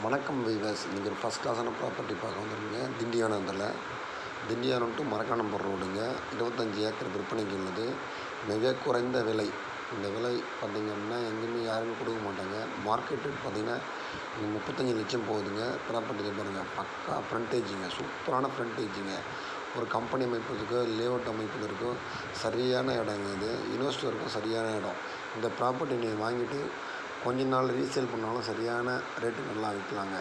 வணக்கம் வீவர்ஸ். இன்றைக்கி ஒரு ஃபஸ்ட் கிளாஸான ப்ராப்பர்ட்டி பார்க்க வந்துருங்க. திண்டிவனத்தில் திண்டிவனம் டு மரக்காணம்பூர் ரோடுங்க. 25 ஏக்கர் விற்பனைக்கு உள்ளது. மிக குறைந்த விலை. இந்த விலை பார்த்திங்க அப்படின்னா எங்கேயுமே யாருமே கொடுக்க மாட்டாங்க. மார்க்கெட் ரேட் பார்த்திங்கன்னா 35 லட்சம் போகுதுங்க. ப்ராப்பர்ட்டி பாருங்கள், பக்கா ஃப்ரண்டேஜுங்க, சூப்பரான ஃப்ரண்டேஜுங்க. ஒரு கம்பெனி அமைப்பதற்கோ லேஅவுட் அமைப்பதற்கோ சரியான இடங்க. இது இன்வெஸ்டருக்கும் சரியான இடம். இந்த ப்ராப்பர்ட்டி நீங்கள் வாங்கிட்டு கொஞ்ச நாள் ரீசேல் பண்ணாலும் சரியான ரேட்டு நல்லா விற்கலாங்க.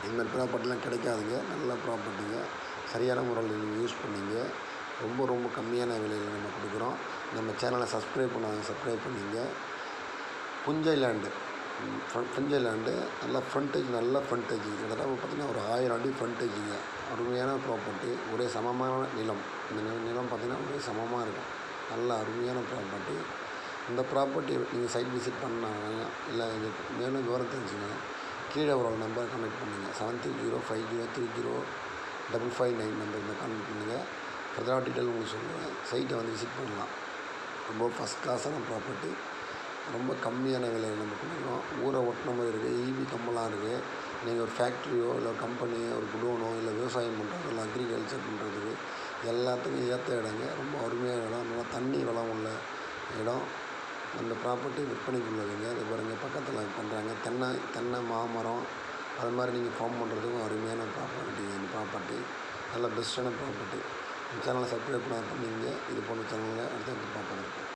இதுமாதிரி ப்ராப்பர்ட்டிலாம் கிடைக்காதுங்க. நல்ல ப்ராப்பர்ட்டிங்க. சரியான முறையில் நீங்கள் யூஸ் பண்ணிங்க. ரொம்ப கம்மியான விலையில் நம்ம கொடுக்குறோம். நம்ம சேனலை சப்ஸ்கிரைப் பண்ணிங்க. புஞ்சை லேண்டு, புஞ்சை லேண்டு நல்லா ஃப்ரண்டேஜ், நல்ல ஃப்ரண்டேஜ். கிட்டத்தட்ட பார்த்திங்கன்னா ஒரு 1000 அடி ஃப்ரண்டேஜுங்க. அருமையான ப்ராப்பர்ட்டி. ஒரே சமமான நிலம். இந்த நிலம் பார்த்திங்கன்னா ஒரே சமமாக இருக்கும். நல்ல அருமையான ப்ராப்பர்ட்டி. இந்த ப்ராப்பர்ட்டி நீங்கள் சைட் விசிட் பண்ணாங்க, இல்லை இது மேலும் விவரம் தெரிஞ்சுங்க, கீழே ஒரு நம்பரை கான்டெக்ட் பண்ணுங்கள். 7305030559 நம்பர் இந்த கான்டெக்ட் பண்ணுங்கள். ஃபர்தராக டீட்டெயில் உங்களுக்கு சொல்லுவேன். சைட்டை வந்து விசிட் பண்ணலாம். ரொம்ப ஃபஸ்ட் கிளாஸான ப்ராப்பர்ட்டி. ரொம்ப கம்மியான விலையில் நம்ம கொடுக்குறோம். ஊரை ஒட்டின மாதிரி இருக்குது. ஈபி கம்பெல்லாம் இருக்குது. நீங்கள் ஒரு ஃபேக்ட்ரியோ இல்லை ஒரு கம்பெனியோ ஒரு குடோனோ இல்லை விவசாயம் பண்ணுறது இல்லை அக்ரிகல்ச்சர் பண்ணுறதுக்கு எல்லாத்துக்கும் ஏற்ற இடங்க. ரொம்ப அருமையான இடம். நல்லா தண்ணி வளம் உள்ள இடம். அந்த ப்ராப்பர்ட்டி விற்பனைக்கு உள்ளதுங்க. அது பாருங்கள், பக்கத்தில் பண்ணுறாங்க. தென்னை மாமரம் அது மாதிரி நீங்கள் ஃபார்ம் பண்ணுறதுக்கும் அருமையான ப்ராப்பர்ட்டி. இந்த ப்ராப்பர்ட்டி நல்ல பெஸ்ட்டான ப்ராப்பர்ட்டி. சேனலை சப்ஸ்கிரைப் பண்ணிங்க. இது போன்ற சேனலில் அடுத்தடுத்து பார்ப்போம்.